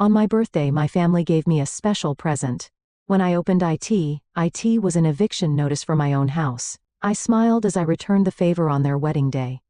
On my birthday, my family gave me a special present. When I opened it was an eviction notice for my own house. I smiled as I returned the favor on their wedding day.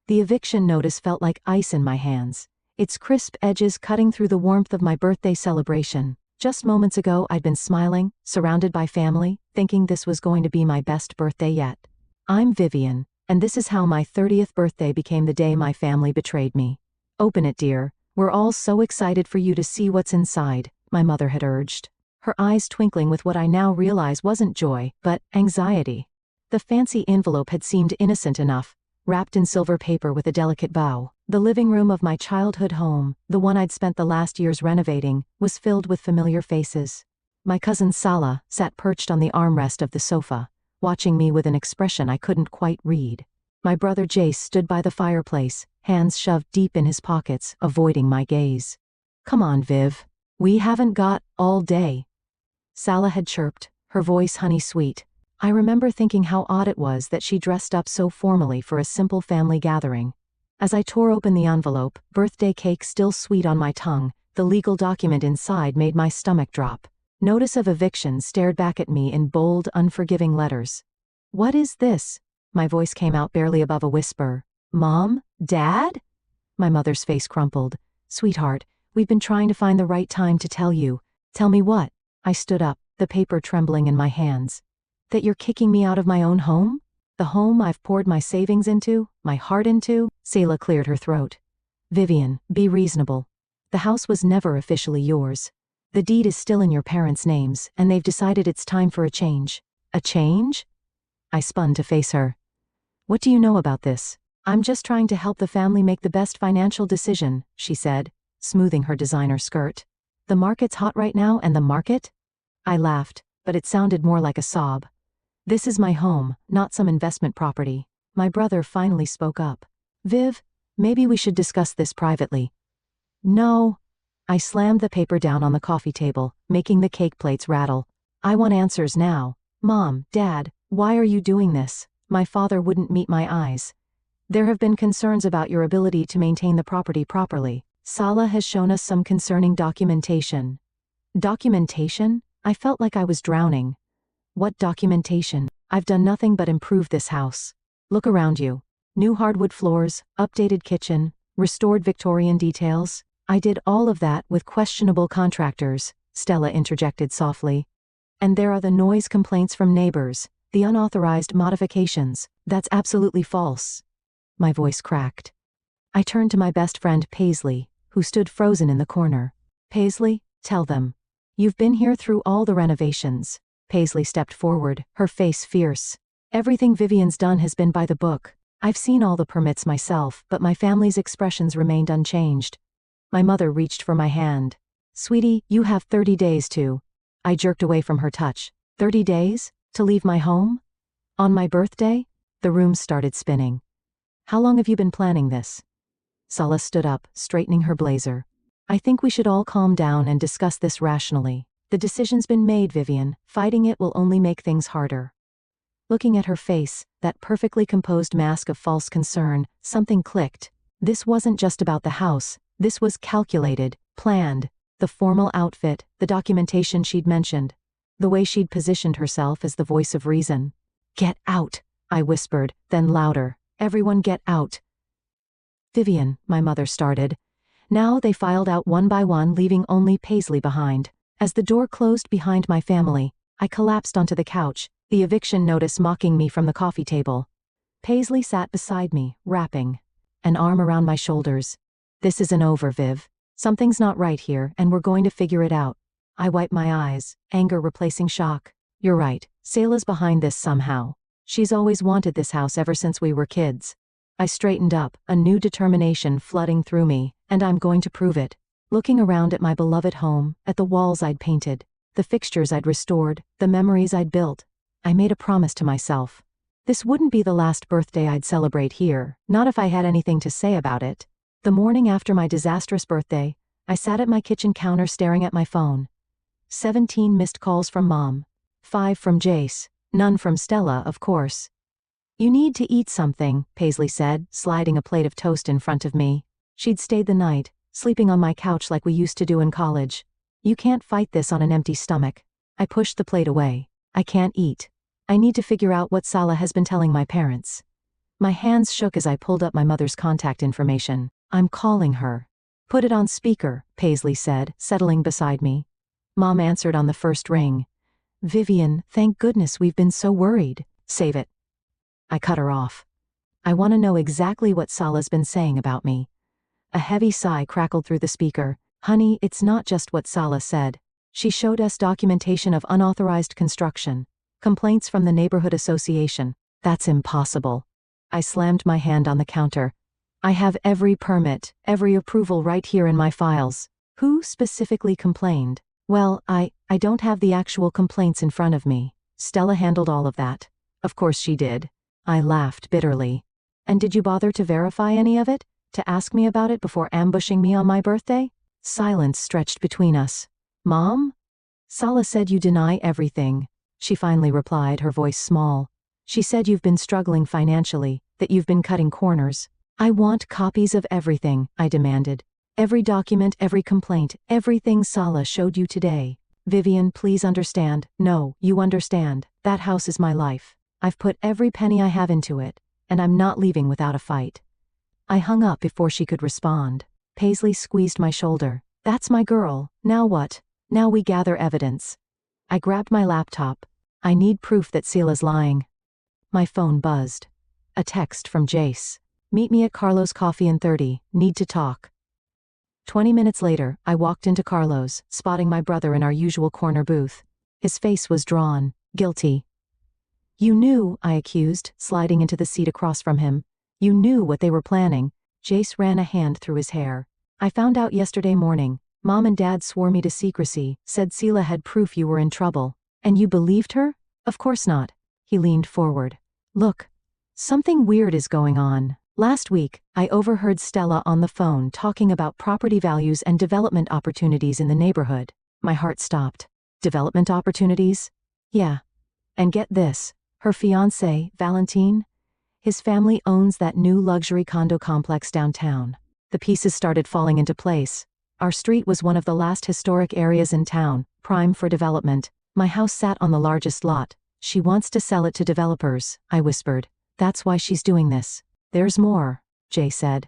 The eviction notice felt like ice in my hands, its crisp edges cutting through the warmth of my birthday celebration. Just moments ago, I'd been smiling, surrounded by family, thinking this was going to be my best birthday yet. I'm Vivian, and this is how my 30th birthday became the day my family betrayed me. Open it, dear. We're all so excited for you to see what's inside, my mother had urged, her eyes twinkling with what I now realize wasn't joy, but anxiety. The fancy envelope had seemed innocent enough, wrapped in silver paper with a delicate bow. The living room of my childhood home, the one I'd spent the last years renovating, was filled with familiar faces. My cousin Sala sat perched on the armrest of the sofa, watching me with an expression I couldn't quite read. My brother Jace stood by the fireplace, hands shoved deep in his pockets, avoiding my gaze. Come on, Viv. We haven't got all day. Sala had chirped, her voice honey-sweet. I remember thinking how odd it was that she dressed up so formally for a simple family gathering. As I tore open the envelope, birthday cake still sweet on my tongue, the legal document inside made my stomach drop. Notice of eviction stared back at me in bold, unforgiving letters. What is this? My voice came out barely above a whisper. Mom? Dad? My mother's face crumpled. Sweetheart, we've been trying to find the right time to tell you. Tell me what? I stood up, the paper trembling in my hands. That you're kicking me out of my own home? The home I've poured my savings into, my heart into? Sala cleared her throat. Vivian, be reasonable. The house was never officially yours. The deed is still in your parents' names, and they've decided it's time for a change. A change? I spun to face her. What do you know about this? I'm just trying to help the family make the best financial decision, she said, smoothing her designer skirt. The market's hot right now, and the market? I laughed, but it sounded more like a sob. This is my home, not some investment property. My brother finally spoke up. Viv, maybe we should discuss this privately. No. I slammed the paper down on the coffee table, making the cake plates rattle. I want answers now. Mom, Dad, why are you doing this? My father wouldn't meet my eyes. There have been concerns about your ability to maintain the property properly. Sala has shown us some concerning documentation. Documentation? I felt like I was drowning. What documentation? I've done nothing but improve this house. Look around you. New hardwood floors, updated kitchen, restored Victorian details. I did all of that with questionable contractors, Stella interjected softly. And there are the noise complaints from neighbors, the unauthorized modifications. That's absolutely false. My voice cracked. I turned to my best friend Paisley, who stood frozen in the corner. Paisley, tell them. You've been here through all the renovations. Paisley stepped forward, her face fierce. Everything Vivian's done has been by the book. I've seen all the permits myself, but my family's expressions remained unchanged. My mother reached for my hand. Sweetie, you have 30 days to. I jerked away from her touch. 30 days? To leave my home? On my birthday? The room started spinning. How long have you been planning this? Sala stood up, straightening her blazer. I think we should all calm down and discuss this rationally. The decision's been made, Vivian. Fighting it will only make things harder. Looking at her face, that perfectly composed mask of false concern, something clicked. This wasn't just about the house. This was calculated, planned. The formal outfit, the documentation she'd mentioned. The way she'd positioned herself as the voice of reason. Get out, I whispered, then louder. Everyone get out. Vivian, my mother started. Now they filed out one by one, leaving only Paisley behind. As the door closed behind my family, I collapsed onto the couch, the eviction notice mocking me from the coffee table. Paisley sat beside me, rapping, an arm around my shoulders. This isn't over, Viv. Something's not right here, and we're going to figure it out. I wiped my eyes, anger replacing shock. You're right, Sala's behind this somehow. She's always wanted this house ever since we were kids. I straightened up, a new determination flooding through me, and I'm going to prove it. Looking around at my beloved home, at the walls I'd painted, the fixtures I'd restored, the memories I'd built, I made a promise to myself. This wouldn't be the last birthday I'd celebrate here, not if I had anything to say about it. The morning after my disastrous birthday, I sat at my kitchen counter staring at my phone. 17 missed calls from Mom. 5 from Jace. None from Stella, of course. You need to eat something, Paisley said, sliding a plate of toast in front of me. She'd stayed the night, sleeping on my couch like we used to do in college. You can't fight this on an empty stomach. I pushed the plate away. I can't eat. I need to figure out what Salah has been telling my parents. My hands shook as I pulled up my mother's contact information. I'm calling her. Put it on speaker, Paisley said, settling beside me. Mom answered on the first ring. Vivian, thank goodness, we've been so worried. Save it. I cut her off. I want to know exactly what Salah's been saying about me. A heavy sigh crackled through the speaker. Honey, it's not just what Salah said. She showed us documentation of unauthorized construction. Complaints from the neighborhood association. That's impossible. I slammed my hand on the counter. I have every permit, every approval right here in my files. Who specifically complained? Well, I don't have the actual complaints in front of me. Stella handled all of that. Of course she did. I laughed bitterly. And did you bother to verify any of it? To ask me about it before ambushing me on my birthday? Silence stretched between us. Mom? Salah said you deny everything. She finally replied, her voice small. She said you've been struggling financially, that you've been cutting corners. I want copies of everything, I demanded. Every document, every complaint, everything Salah showed you today. Vivian, please understand. No, you understand. That house is my life. I've put every penny I have into it, and I'm not leaving without a fight. I hung up before she could respond. Paisley squeezed my shoulder. That's my girl. Now what? Now we gather evidence. I grabbed my laptop. I need proof that Salah's lying. My phone buzzed. A text from Jace. Meet me at Carlos Coffee in 30. Need to talk. 20 minutes later, I walked into Carlos, spotting my brother in our usual corner booth. His face was drawn, guilty. You knew, I accused, sliding into the seat across from him. You knew what they were planning. Jace ran a hand through his hair. I found out yesterday morning. Mom and Dad swore me to secrecy, said Salah had proof you were in trouble. And you believed her? Of course not. He leaned forward. Look. Something weird is going on. Last week, I overheard Stella on the phone talking about property values and development opportunities in the neighborhood. My heart stopped. Development opportunities? Yeah. And get this. Her fiancé, Valentin? His family owns that new luxury condo complex downtown. The pieces started falling into place. Our street was one of the last historic areas in town, prime for development. My house sat on the largest lot. She wants to sell it to developers, I whispered. That's why she's doing this. There's more, Jay said.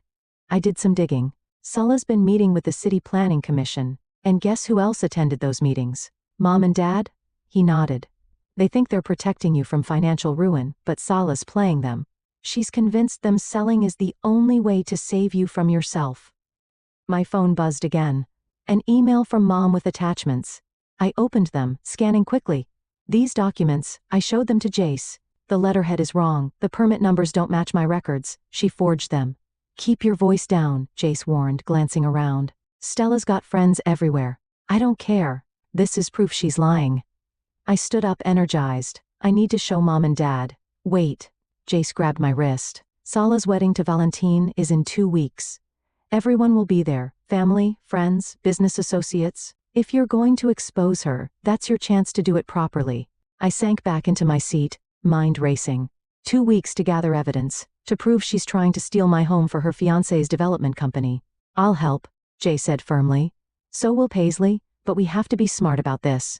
I did some digging. Salah's been meeting with the City Planning Commission. And guess who else attended those meetings? Mom and Dad? He nodded. They think they're protecting you from financial ruin, but Salah's playing them. She's convinced them selling is the only way to save you from yourself. My phone buzzed again. An email from Mom with attachments. I opened them, scanning quickly. These documents, I showed them to Jace. The letterhead is wrong, the permit numbers don't match my records. She forged them. Keep your voice down, Jace warned, glancing around. Stella's got friends everywhere. I don't care. This is proof she's lying. I stood up, energized. I need to show Mom and Dad. Wait. Jace grabbed my wrist. Salah's wedding to Valentin is in 2 weeks. Everyone will be there. Family, friends, business associates. If you're going to expose her, that's your chance to do it properly. I sank back into my seat, mind racing. 2 weeks to gather evidence, to prove she's trying to steal my home for her fiancé's development company. I'll help, Jay said firmly. So will Paisley, but we have to be smart about this.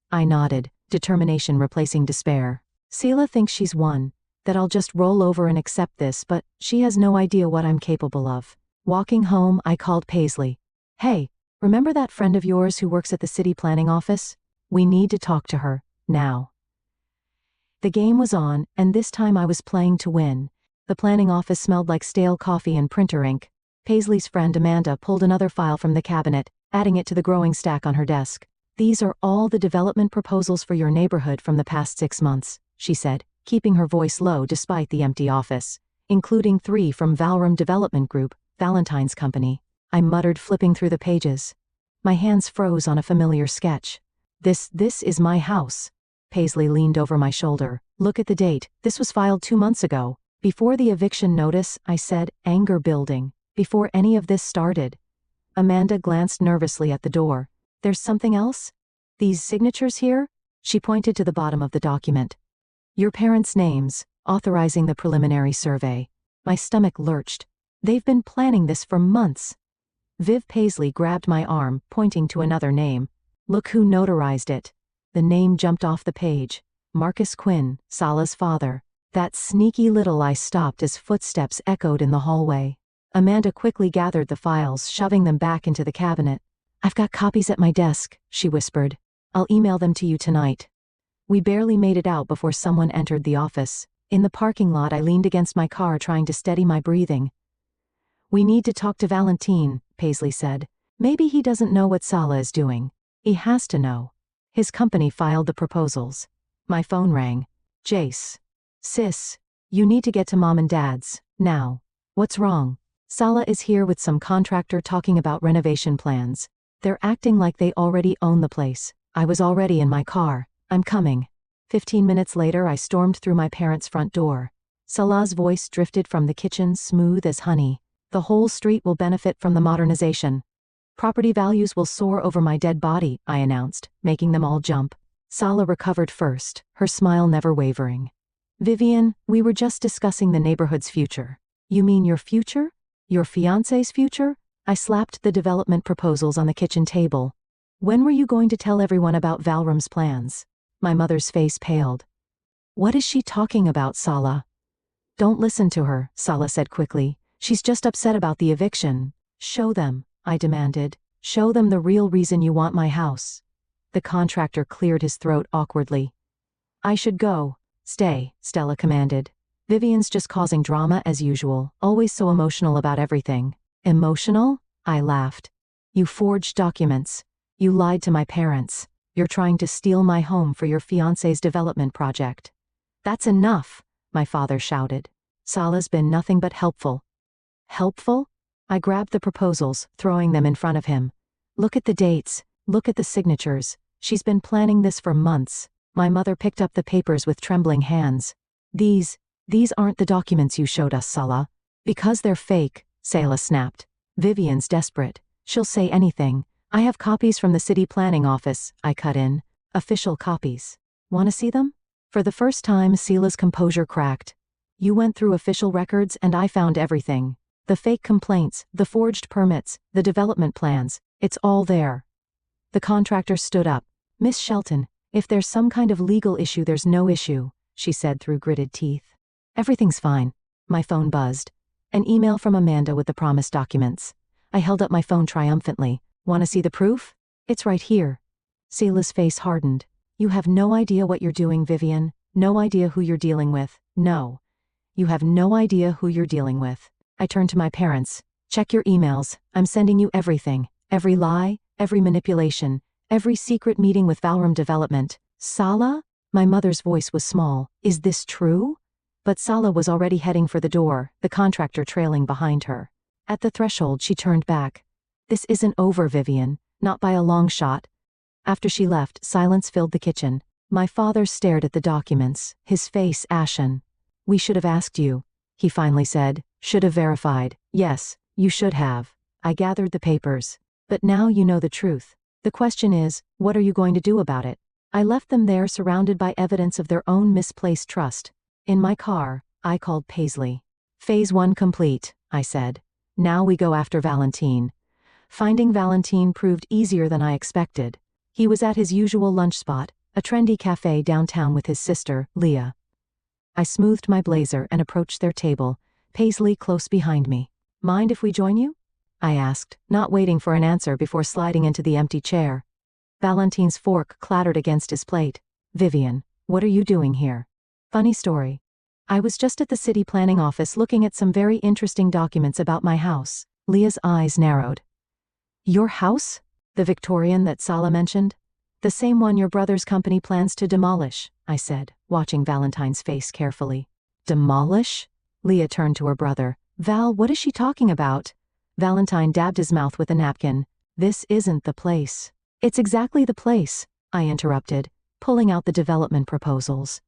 I nodded, determination replacing despair. Salah thinks she's won, that I'll just roll over and accept this, but she has no idea what I'm capable of. Walking home, I called Paisley. Hey, remember that friend of yours who works at the city planning office? We need to talk to her, now. The game was on, and this time I was playing to win. The planning office smelled like stale coffee and printer ink. Paisley's friend Amanda pulled another file from the cabinet, adding it to the growing stack on her desk. These are all the development proposals for your neighborhood from the past 6 months, she said, keeping her voice low despite the empty office, including 3 from Valram Development Group, Valentine's company. I muttered, flipping through the pages. My hands froze on a familiar sketch. This is my house. Paisley leaned over my shoulder. Look at the date. This was filed 2 months ago. Before the eviction notice, I said, anger building. Before any of this started. Amanda glanced nervously at the door. There's something else? These signatures here? She pointed to the bottom of the document. Your parents' names, authorizing the preliminary survey. My stomach lurched. They've been planning this for months. Viv Paisley grabbed my arm, pointing to another name. Look who notarized it. The name jumped off the page. Marcus Quinn, Sala's father. That sneaky little. I stopped as footsteps echoed in the hallway. Amanda quickly gathered the files, shoving them back into the cabinet. I've got copies at my desk, she whispered. I'll email them to you tonight. We barely made it out before someone entered the office. In the parking lot, I leaned against my car trying to steady my breathing. We need to talk to Valentine, Paisley said. Maybe he doesn't know what Sala is doing. He has to know. His company filed the proposals. My phone rang. Jace. Sis, you need to get to Mom and Dad's, now. What's wrong? Sala is here with some contractor talking about renovation plans. They're acting like they already own the place. I was already in my car. I'm coming. 15 minutes later, I stormed through my parents' front door. Sala's voice drifted from the kitchen, smooth as honey. The whole street will benefit from the modernization. Property values will soar over my dead body, I announced, making them all jump. Sala recovered first, her smile never wavering. Vivian, we were just discussing the neighborhood's future. You mean your future? Your fiancé's future? I slapped the development proposals on the kitchen table. When were you going to tell everyone about Valrum's plans? My mother's face paled. What is she talking about, Sala? Don't listen to her, Sala said quickly. She's just upset about the eviction. Show them, I demanded. Show them the real reason you want my house. The contractor cleared his throat awkwardly. I should go. Stay, Stella commanded. Vivian's just causing drama as usual, always so emotional about everything. Emotional? I laughed. You forged documents. You lied to my parents. You're trying to steal my home for your fiancé's development project. That's enough, my father shouted. Sala's been nothing but helpful. Helpful? I grabbed the proposals, throwing them in front of him. Look at the dates. Look at the signatures. She's been planning this for months. My mother picked up the papers with trembling hands. These aren't the documents you showed us, Sala. Because they're fake, Sala snapped. Vivian's desperate. She'll say anything. I have copies from the city planning office, I cut in. Official copies. Want to see them? For the first time, Sala's composure cracked. You went through official records and I found everything. The fake complaints, the forged permits, the development plans. It's all there. The contractor stood up. Miss Shelton, if there's some kind of legal issue, there's no issue, she said through gritted teeth. Everything's fine. My phone buzzed. An email from Amanda with the promised documents. I held up my phone triumphantly. Want to see the proof? It's right here. Sala's face hardened. You have no idea what you're doing, Vivian. No idea who you're dealing with. No. You have no idea who you're dealing with. I turned to my parents. Check your emails. I'm sending you everything. Every lie, every manipulation, every secret meeting with Valrum Development. Sala? My mother's voice was small. Is this true? But Sala was already heading for the door, the contractor trailing behind her. At the threshold, she turned back. This isn't over, Vivian. Not by a long shot. After she left, silence filled the kitchen. My father stared at the documents, his face ashen. We should have asked you, he finally said. Should have verified. Yes, you should have. I gathered the papers. But now you know the truth. The question is, what are you going to do about it? I left them there surrounded by evidence of their own misplaced trust. In my car, I called Paisley. Phase 1 complete, I said. Now we go after Valentine. Finding Valentine proved easier than I expected. He was at his usual lunch spot, a trendy cafe downtown with his sister, Leah. I smoothed my blazer and approached their table, Paisley close behind me. Mind if we join you? I asked, not waiting for an answer before sliding into the empty chair. Valentine's fork clattered against his plate. Vivian, what are you doing here? Funny story. I was just at the city planning office looking at some very interesting documents about my house. Leah's eyes narrowed. Your house? The Victorian that Sala mentioned? The same one your brother's company plans to demolish, I said, watching Valentine's face carefully. Demolish? Leah turned to her brother. Val, what is she talking about? Valentine dabbed his mouth with a napkin. This isn't the place. It's exactly the place, I interrupted, pulling out the development proposals.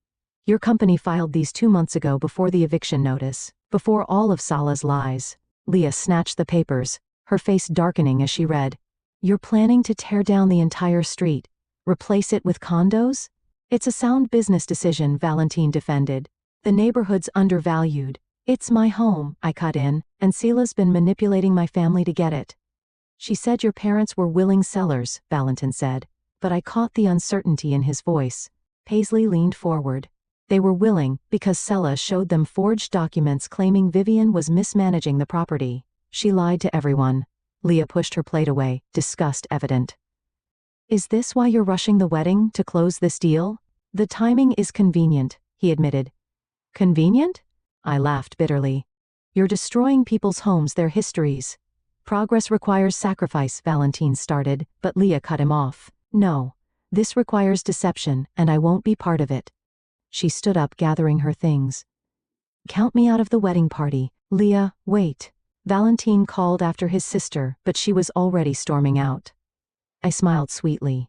Your company filed these 2 months ago before the eviction notice, before all of Sala's lies. Leah snatched the papers, her face darkening as she read. You're planning to tear down the entire street, replace it with condos? It's a sound business decision, Valentine defended. The neighborhood's undervalued. It's my home, I cut in, and Sala's been manipulating my family to get it. She said your parents were willing sellers, Valentin said, but I caught the uncertainty in his voice. Paisley leaned forward. They were willing because Sella showed them forged documents claiming Vivian was mismanaging the property. She lied to everyone. Leah pushed her plate away, disgust evident. Is this why you're rushing the wedding to close this deal? The timing is convenient, he admitted. Convenient? I laughed bitterly. You're destroying people's homes, their histories. Progress requires sacrifice, Valentin started, but Leah cut him off. No. This requires deception, and I won't be part of it. She stood up, gathering her things. Count me out of the wedding party. Leah, wait. Valentin called after his sister, but she was already storming out. I smiled sweetly.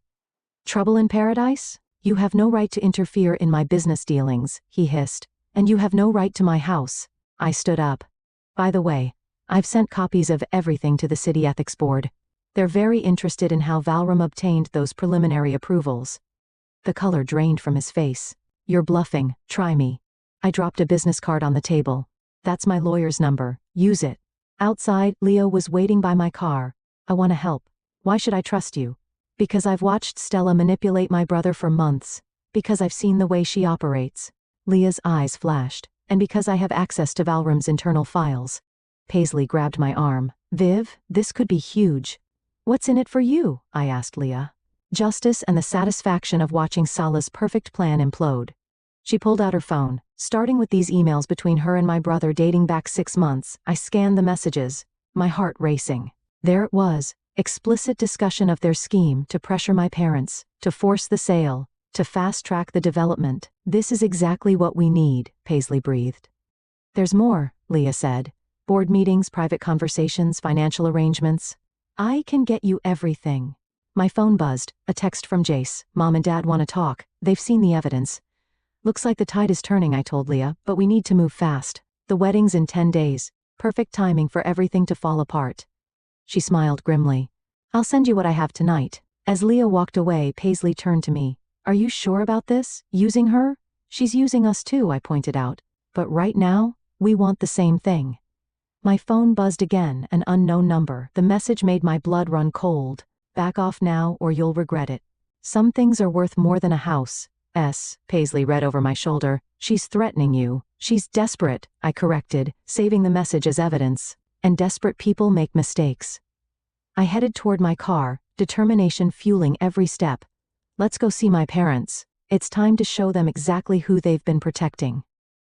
Trouble in paradise? You have no right to interfere in my business dealings, he hissed. And you have no right to my house. I stood up. By the way, I've sent copies of everything to the City Ethics Board. They're very interested in how Valram obtained those preliminary approvals. The color drained from his face. You're bluffing, try me. I dropped a business card on the table. That's my lawyer's number, use it. Outside, Leo was waiting by my car. I want to help. Why should I trust you? Because I've watched Stella manipulate my brother for months. Because I've seen the way she operates. Leah's eyes flashed. And because I have access to Valram's internal files. Paisley grabbed my arm. Viv, this could be huge. What's in it for you? I asked Leah. Justice and the satisfaction of watching Sala's perfect plan implode. She pulled out her phone. Starting with these emails between her and my brother dating back 6 months, I scanned the messages, my heart racing. There it was, explicit discussion of their scheme to pressure my parents, to force the sale, to fast-track the development. This is exactly what we need, Paisley breathed. There's more, Leah said. Board meetings, private conversations, financial arrangements. I can get you everything. My phone buzzed, a text from Jace. Mom and Dad want to talk. They've seen the evidence. Looks like the tide is turning, I told Leah, but we need to move fast. The wedding's in 10 days. Perfect timing for everything to fall apart. She smiled grimly. I'll send you what I have tonight. As Leah walked away, Paisley turned to me. Are you sure about this? Using her? She's using us too, I pointed out. But right now, we want the same thing. My phone buzzed again, an unknown number. The message made my blood run cold. Back off now or you'll regret it. Some things are worth more than a house. Paisley read over my shoulder. She's threatening you. She's desperate, I corrected, saving the message as evidence. And desperate people make mistakes. I headed toward my car, determination fueling every step. Let's go see my parents. It's time to show them exactly who they've been protecting.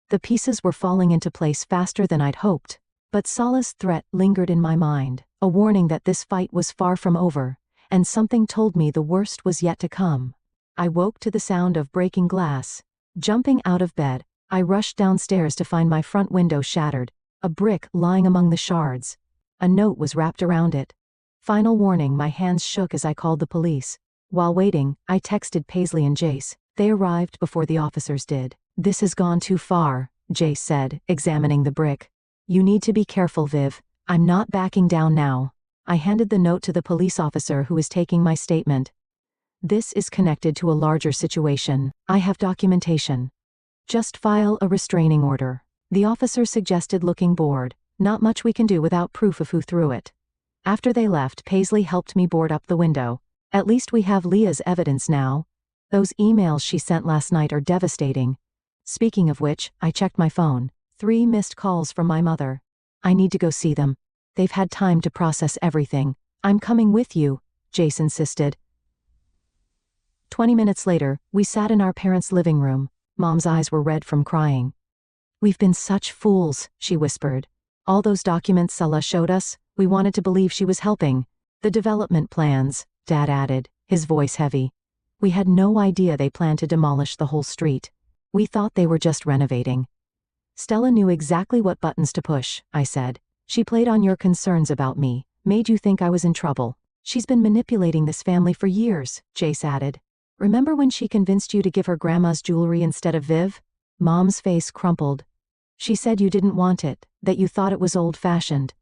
The pieces were falling into place faster than I'd hoped. But Sala's threat lingered in my mind, a warning that this fight was far from over, and something told me the worst was yet to come. I woke to the sound of breaking glass. Jumping out of bed, I rushed downstairs to find my front window shattered, a brick lying among the shards. A note was wrapped around it. Final warning, my hands shook as I called the police. While waiting, I texted Paisley and Jace. They arrived before the officers did. This has gone too far, Jace said, examining the brick. You need to be careful, Viv. I'm not backing down now. I handed the note to the police officer who was taking my statement. This is connected to a larger situation. I have documentation. Just file a restraining order. The officer suggested, looking bored. Not much we can do without proof of who threw it. After they left, Paisley helped me board up the window. At least we have Leah's evidence now. Those emails she sent last night are devastating. Speaking of which, I checked my phone. 3 missed calls from my mother. I need to go see them. They've had time to process everything. I'm coming with you, Jace insisted. 20 minutes later, we sat in our parents' living room. Mom's eyes were red from crying. We've been such fools, she whispered. All those documents Sella showed us, we wanted to believe she was helping. The development plans, Dad added, his voice heavy. We had no idea they planned to demolish the whole street. We thought they were just renovating. Stella knew exactly what buttons to push, I said. She played on your concerns about me, made you think I was in trouble. She's been manipulating this family for years, Jace added. Remember when she convinced you to give her grandma's jewelry instead of Viv? Mom's face crumpled. She said you didn't want it, that you thought it was old-fashioned.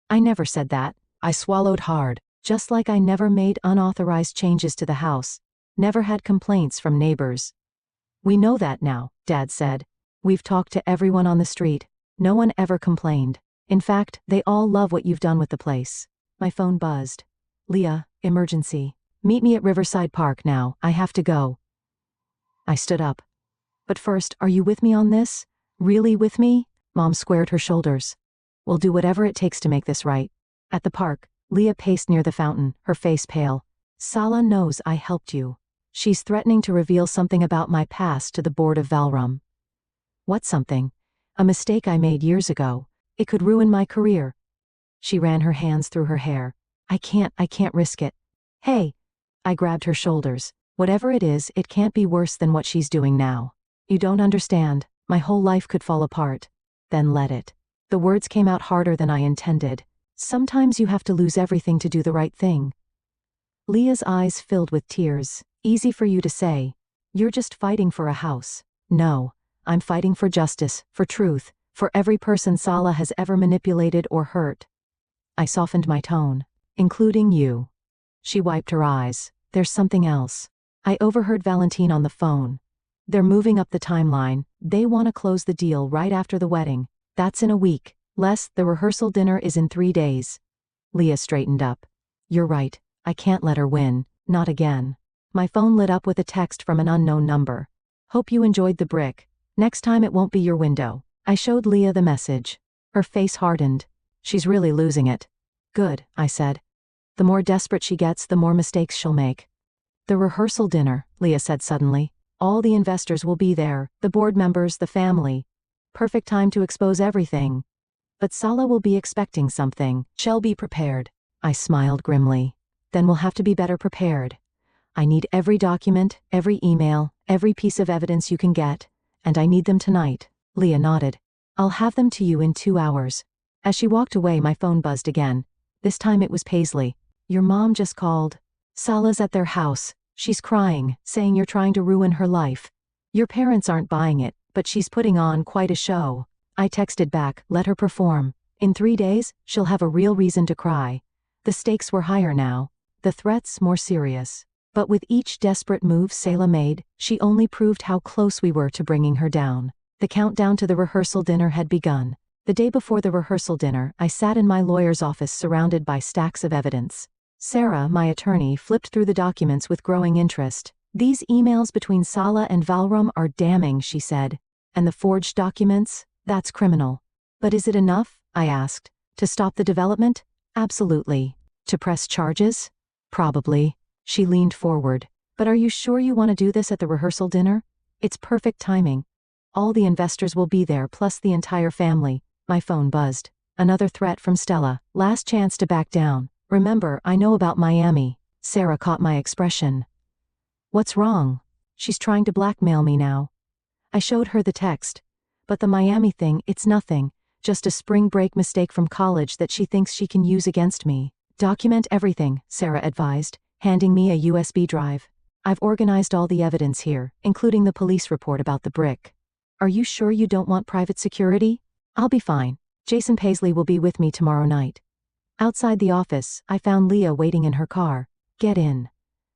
I never said that. I swallowed hard, just like I never made unauthorized changes to the house. Never had complaints from neighbors. We know that now, Dad said. We've talked to everyone on the street. No one ever complained. In fact, they all love what you've done with the place. My phone buzzed. Leah, emergency. Meet me at Riverside Park now, I have to go. I stood up. But first, are you with me on this? Really with me? Mom squared her shoulders. We'll do whatever it takes to make this right. At the park, Leah paced near the fountain, her face pale. Sala knows I helped you. She's threatening to reveal something about my past to the board of Valrum. What something? A mistake I made years ago. It could ruin my career. She ran her hands through her hair. I can't risk it. Hey! I grabbed her shoulders. Whatever it is, it can't be worse than what she's doing now. You don't understand. My whole life could fall apart. Then let it. The words came out harder than I intended. Sometimes you have to lose everything to do the right thing. Leah's eyes filled with tears. Easy for you to say. You're just fighting for a house. No, I'm fighting for justice, for truth, for every person Sala has ever manipulated or hurt. I softened my tone. Including you. She wiped her eyes. There's something else. I overheard Valentine on the phone. They're moving up the timeline. They want to close the deal right after the wedding. That's in a week. The rehearsal dinner is in 3 days. Leah straightened up. You're right. I can't let her win. Not again. My phone lit up with a text from an unknown number. Hope you enjoyed the brick. Next time it won't be your window. I showed Leah the message. Her face hardened. She's really losing it. Good, I said. The more desperate she gets, the more mistakes she'll make. The rehearsal dinner, Leah said suddenly. All the investors will be there, the board members, the family. Perfect time to expose everything. But Sala will be expecting something. She'll be prepared. I smiled grimly. Then we'll have to be better prepared. I need every document, every email, every piece of evidence you can get, and I need them tonight. Leah nodded. I'll have them to you in 2 hours. As she walked away, my phone buzzed again. This time it was Paisley. Your mom just called. Sala's at their house. She's crying, saying you're trying to ruin her life. Your parents aren't buying it, but she's putting on quite a show. I texted back, let her perform. In 3 days, she'll have a real reason to cry. The stakes were higher now. The threats more serious. But with each desperate move Sala made, she only proved how close we were to bringing her down. The countdown to the rehearsal dinner had begun. The day before the rehearsal dinner, I sat in my lawyer's office surrounded by stacks of evidence. Sarah, my attorney, flipped through the documents with growing interest. These emails between Sala and Valrum are damning, she said. And the forged documents? That's criminal. But is it enough? I asked. To stop the development? Absolutely. To press charges? Probably. She leaned forward. But are you sure you want to do this at the rehearsal dinner? It's perfect timing. All the investors will be there, plus the entire family. My phone buzzed. Another threat from Stella. Last chance to back down. Remember, I know about Miami. Sarah caught my expression. What's wrong? She's trying to blackmail me now. I showed her the text. But the Miami thing, it's nothing. Just a spring break mistake from college that she thinks she can use against me. Document everything, Sarah advised, handing me a USB drive. I've organized all the evidence here, including the police report about the brick. Are you sure you don't want private security? I'll be fine. Jason Paisley will be with me tomorrow night. Outside the office, I found Leah waiting in her car. Get in.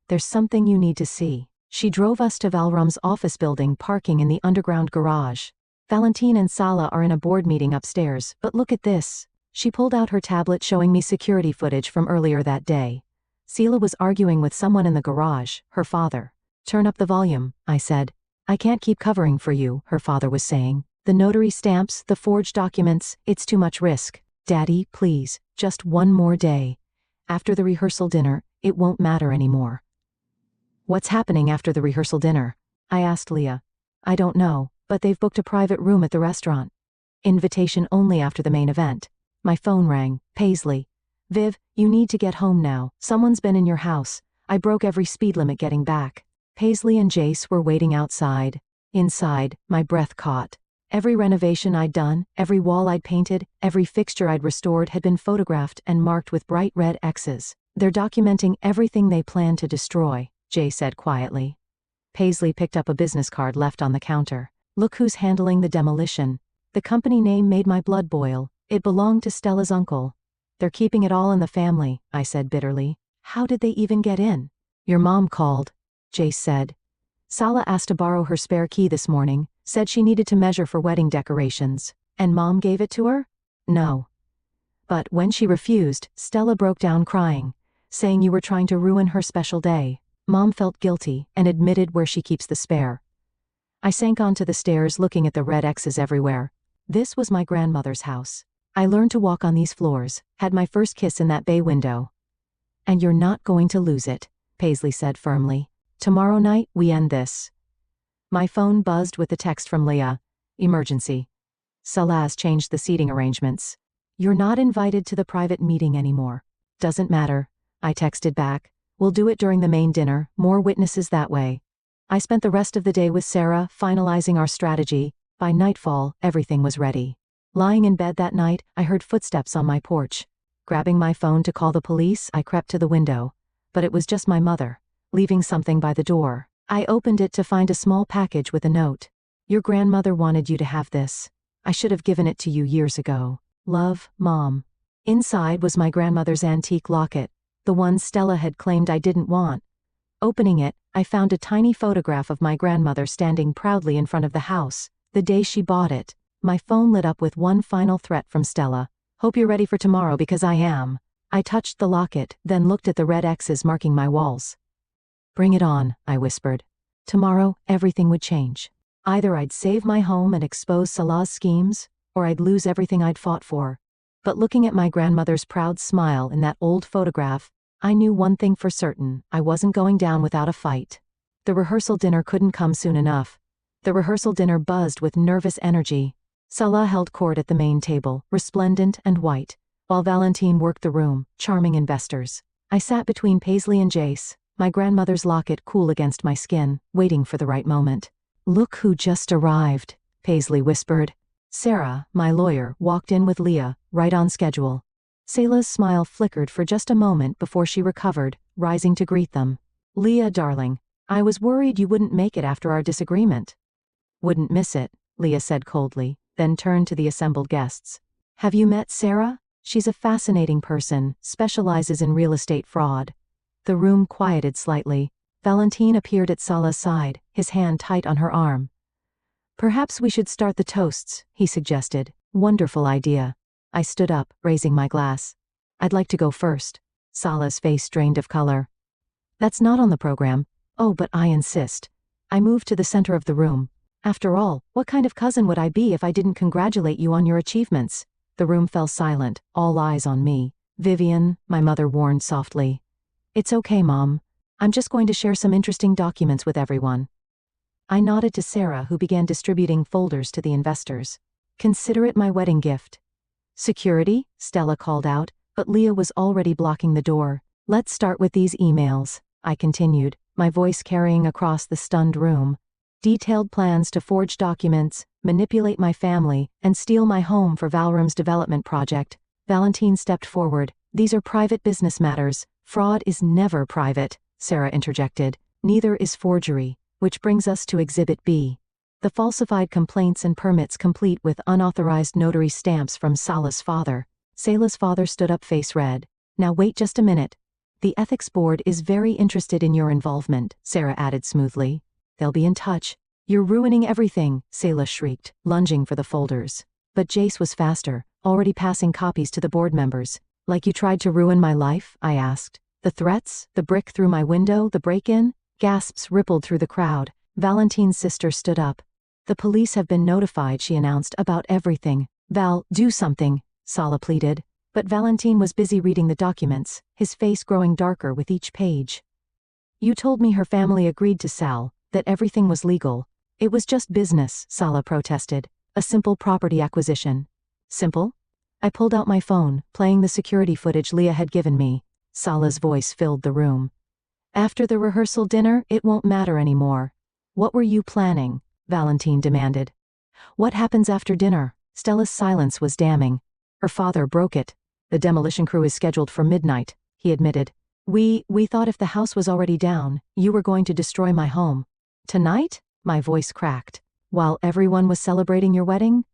There's something you need to see. She drove us to Valrum's office building, parking in the underground garage. Valentine and Sala are in a board meeting upstairs, but look at this. She pulled out her tablet showing me security footage from earlier that day. Sela was arguing with someone in the garage, her father. Turn up the volume, I said. I can't keep covering for you, her father was saying. The notary stamps, the forged documents, it's too much risk. Daddy, please, just one more day. After the rehearsal dinner, it won't matter anymore. What's happening after the rehearsal dinner? I asked Leah. I don't know, but they've booked a private room at the restaurant. Invitation only after the main event. My phone rang. Paisley. Viv, you need to get home now. Someone's been in your house. I broke every speed limit getting back. Paisley and Jace were waiting outside. Inside, my breath caught. Every renovation I'd done, every wall I'd painted, every fixture I'd restored had been photographed and marked with bright red X's. They're documenting everything they plan to destroy, Jay said quietly. Paisley picked up a business card left on the counter. Look who's handling the demolition. The company name made my blood boil. It belonged to Stella's uncle. They're keeping it all in the family, I said bitterly. How did they even get in? Your mom called, Jace said. Sala asked to borrow her spare key this morning, said she needed to measure for wedding decorations. And Mom gave it to her? No. But when she refused, Stella broke down crying. saying you were trying to ruin her special day. Mom felt guilty and admitted where she keeps the spare. I sank onto the stairs looking at the red X's everywhere. This was my grandmother's house. I learned to walk on these floors, had my first kiss in that bay window. And you're not going to lose it, Paisley said firmly. Tomorrow night, we end this. My phone buzzed with the text from Leah. Emergency. Salaz changed the seating arrangements. You're not invited to the private meeting anymore. Doesn't matter. I texted back. We'll do it during the main dinner, more witnesses that way. I spent the rest of the day with Sarah, finalizing our strategy. By nightfall, everything was ready. Lying in bed that night, I heard footsteps on my porch. Grabbing my phone to call the police, I crept to the window. But it was just my mother, leaving something by the door. I opened it to find a small package with a note. Your grandmother wanted you to have this. I should have given it to you years ago. Love, Mom. Inside was my grandmother's antique locket, the one Stella had claimed I didn't want. Opening it, I found a tiny photograph of my grandmother standing proudly in front of the house, the day she bought it. My phone lit up with one final threat from Stella. Hope you're ready for tomorrow because I am. I touched the locket, then looked at the red X's marking my walls. Bring it on, I whispered. Tomorrow, everything would change. Either I'd save my home and expose Salah's schemes, or I'd lose everything I'd fought for. But looking at my grandmother's proud smile in that old photograph, I knew one thing for certain: I wasn't going down without a fight. The rehearsal dinner couldn't come soon enough. The rehearsal dinner buzzed with nervous energy. Salah held court at the main table, resplendent and white, while Valentine worked the room, charming investors. I sat between Paisley and Jace, my grandmother's locket cool against my skin, waiting for the right moment. Look who just arrived, Paisley whispered. Sarah, my lawyer, walked in with Leah, right on schedule. Selah's smile flickered for just a moment before she recovered, rising to greet them. Leah, darling, I was worried you wouldn't make it after our disagreement. Wouldn't miss it, Leah said coldly, then turned to the assembled guests. Have you met Sarah? She's a fascinating person, specializes in real estate fraud. The room quieted slightly. Valentine appeared at Salah's side, his hand tight on her arm. Perhaps we should start the toasts, he suggested. Wonderful idea. I stood up, raising my glass. I'd like to go first. Salah's face drained of color. That's not on the program. Oh, but I insist. I moved to the center of the room. After all, what kind of cousin would I be if I didn't congratulate you on your achievements? The room fell silent, all eyes on me. Vivian, my mother warned softly. It's okay, Mom. I'm just going to share some interesting documents with everyone. I nodded to Sarah, who began distributing folders to the investors. Consider it my wedding gift. Security? Stella called out, but Leah was already blocking the door. Let's start with these emails, I continued, my voice carrying across the stunned room. Detailed plans to forge documents, manipulate my family, and steal my home for Valrum's development project. Valentine stepped forward. These are private business matters. Fraud is never private, Sarah interjected. Neither is forgery, which brings us to Exhibit B. The falsified complaints and permits complete with unauthorized notary stamps from Salah's father. Salah's father stood up, face red. Now wait just a minute. The ethics board is very interested in your involvement, Sarah added smoothly. They'll be in touch. You're ruining everything, Salah shrieked, lunging for the folders. But Jace was faster, already passing copies to the board members. Like you tried to ruin my life? I asked. The threats, the brick through my window, the break-in? Gasps rippled through the crowd. Valentine's sister stood up. The police have been notified, she announced, about everything. Val, do something, Salah pleaded. But Valentine was busy reading the documents, his face growing darker with each page. You told me her family agreed to Sal, that everything was legal. It was just business, Salah protested. A simple property acquisition. Simple? I pulled out my phone, playing the security footage Leah had given me. Salah's voice filled the room. After the rehearsal dinner, it won't matter anymore. What were you planning? Valentine demanded. What happens after dinner? Stella's silence was damning. Her father broke it. The demolition crew is scheduled for midnight, he admitted. We thought if the house was already down, you were going to destroy my home. Tonight? My voice cracked. While everyone was celebrating your wedding?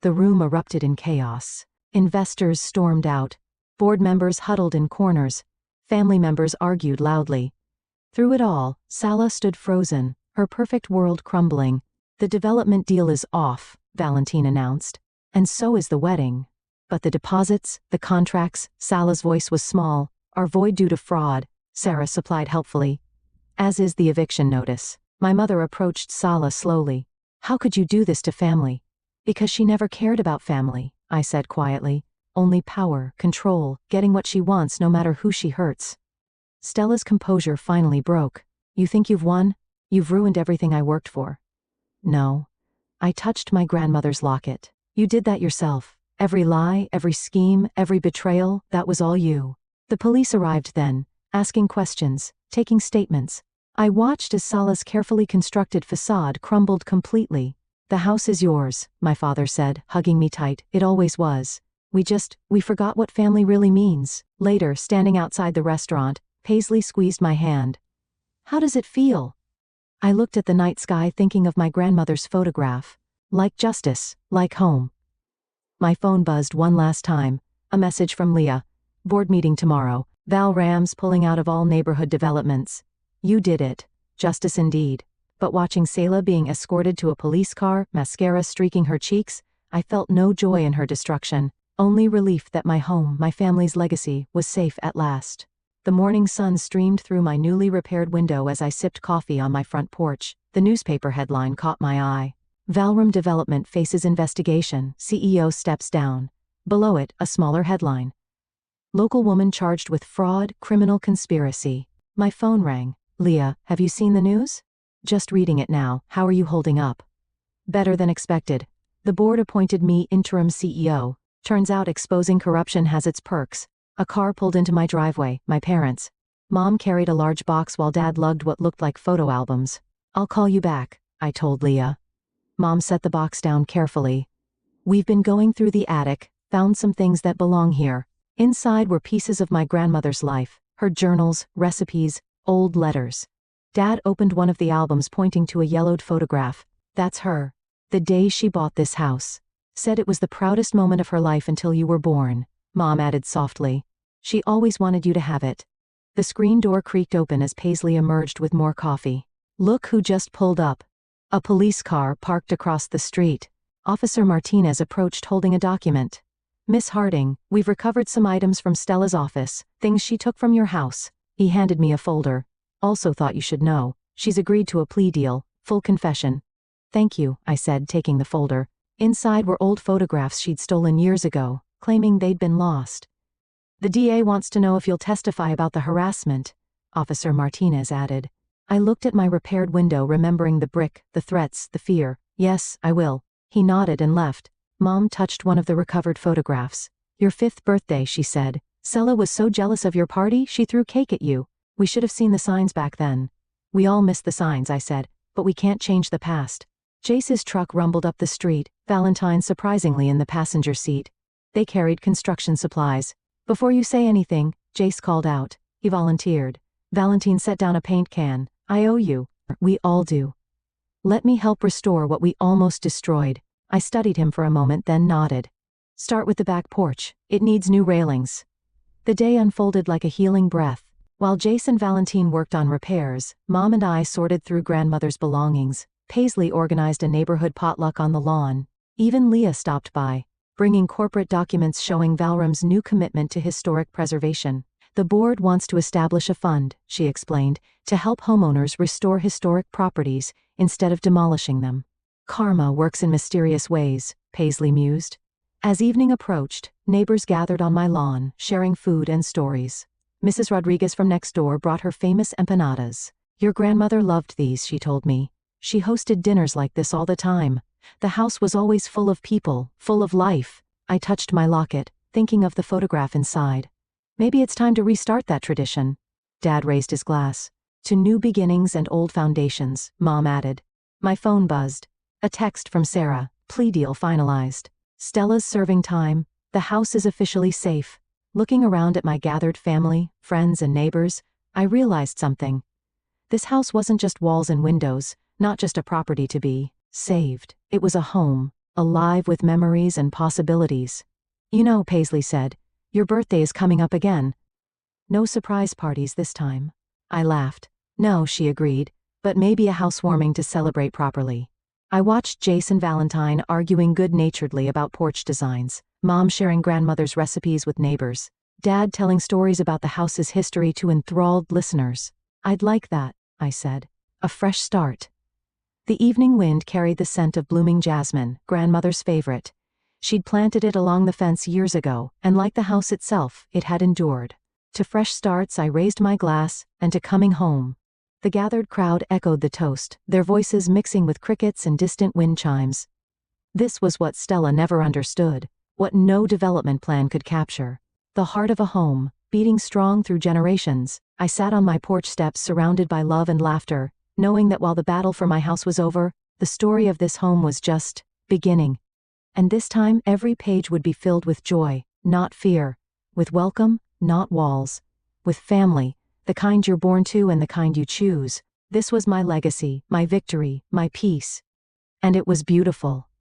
The room erupted in chaos. Investors stormed out. Board members huddled in corners. Family members argued loudly. Through it all, Salah stood frozen, her perfect world crumbling. The development deal is off, Valentine announced. And so is the wedding. But the deposits, the contracts, Salah's voice was small, are void due to fraud, Sarah supplied helpfully. As is the eviction notice. My mother approached Sala slowly. How could you do this to family? Because she never cared about family, I said quietly. Only power, control, getting what she wants no matter who she hurts. Stella's composure finally broke. You think you've won? You've ruined everything I worked for. No. I touched my grandmother's locket. You did that yourself. Every lie, every scheme, every betrayal, that was all you. The police arrived then, asking questions, taking statements. I watched as Sala's carefully constructed facade crumbled completely. The house is yours, my father said, hugging me tight. It always was. We forgot what family really means. Later, standing outside the restaurant, Paisley squeezed my hand. How does it feel? I looked at the night sky thinking of my grandmother's photograph. Like justice, like home. My phone buzzed one last time. A message from Leah. Board meeting tomorrow. Val Rams pulling out of all neighborhood developments. You did it. Justice indeed. But watching Selah being escorted to a police car, mascara streaking her cheeks, I felt no joy in her destruction. Only relief that my home, my family's legacy, was safe at last. The morning sun streamed through my newly repaired window as I sipped coffee on my front porch. The newspaper headline caught my eye. Valram Development faces investigation, CEO steps down. Below it, a smaller headline. Local woman charged with fraud, criminal conspiracy. My phone rang. Leah, have you seen the news? Just reading it now. How are you holding up? Better than expected. The board appointed me interim CEO. Turns out exposing corruption has its perks. A car pulled into my driveway, my parents. Mom carried a large box while Dad lugged what looked like photo albums. I'll call you back, I told Leah. Mom set the box down carefully. We've been going through the attic, found some things that belong here. Inside were pieces of my grandmother's life, her journals, recipes, old letters. Dad opened one of the albums pointing to a yellowed photograph. That's her. The day she bought this house. Said it was the proudest moment of her life until you were born, Mom added softly. She always wanted you to have it. The screen door creaked open as Paisley emerged with more coffee. Look who just pulled up. A police car parked across the street. Officer Martinez approached holding a document. Miss Harding, we've recovered some items from Stella's office, things she took from your house. He handed me a folder. Also thought you should know, she's agreed to a plea deal, full confession. Thank you, I said, taking the folder. Inside were old photographs she'd stolen years ago, claiming they'd been lost. The DA wants to know if you'll testify about the harassment, Officer Martinez added. I looked at my repaired window, remembering the brick, the threats, the fear. Yes, I will. He nodded and left. Mom touched one of the recovered photographs. Your 5th birthday, she said. Selah was so jealous of your party, she threw cake at you. We should have seen the signs back then. We all missed the signs, I said, but we can't change the past. Jace's truck rumbled up the street, Valentine surprisingly in the passenger seat. They carried construction supplies. Before you say anything, Jace called out. He volunteered. Valentine set down a paint can. I owe you. We all do. Let me help restore what we almost destroyed. I studied him for a moment, then nodded. Start with the back porch. It needs new railings. The day unfolded like a healing breath. While Jace and Valentine worked on repairs, Mom and I sorted through grandmother's belongings. Paisley organized a neighborhood potluck on the lawn. Even Leah stopped by, bringing corporate documents showing Valram's new commitment to historic preservation. The board wants to establish a fund, she explained, to help homeowners restore historic properties instead of demolishing them. Karma works in mysterious ways, Paisley mused. As evening approached, neighbors gathered on my lawn, sharing food and stories. Mrs. Rodriguez from next door brought her famous empanadas. Your grandmother loved these, she told me. She hosted dinners like this all the time. The house was always full of people, full of life. I touched my locket, thinking of the photograph inside. Maybe it's time to restart that tradition. Dad raised his glass. To new beginnings and old foundations, Mom added. My phone buzzed. A text from Sarah. Plea deal finalized. Stella's serving time. The house is officially safe. Looking around at my gathered family, friends and neighbors, I realized something. This house wasn't just walls and windows, not just a property to be saved. It was a home, alive with memories and possibilities. You know, Paisley said, your birthday is coming up again. No surprise parties this time. I laughed. No, she agreed, but maybe a housewarming to celebrate properly. I watched Jace and Valentine arguing good-naturedly about porch designs, Mom sharing grandmother's recipes with neighbors. Dad telling stories about the house's history to enthralled listeners. I'd like that, I said. A fresh start. The evening wind carried the scent of blooming jasmine, grandmother's favorite. She'd planted it along the fence years ago, and like the house itself, it had endured. To fresh starts I raised my glass, and to coming home. The gathered crowd echoed the toast, their voices mixing with crickets and distant wind chimes. This was what Stella never understood, what no development plan could capture. The heart of a home, beating strong through generations. I sat on my porch steps surrounded by love and laughter, knowing that while the battle for my house was over, the story of this home was just beginning. And this time every page would be filled with joy, not fear, with welcome, not walls, with family, the kind you're born to and the kind you choose. This was my legacy, my victory, my peace. And it was beautiful.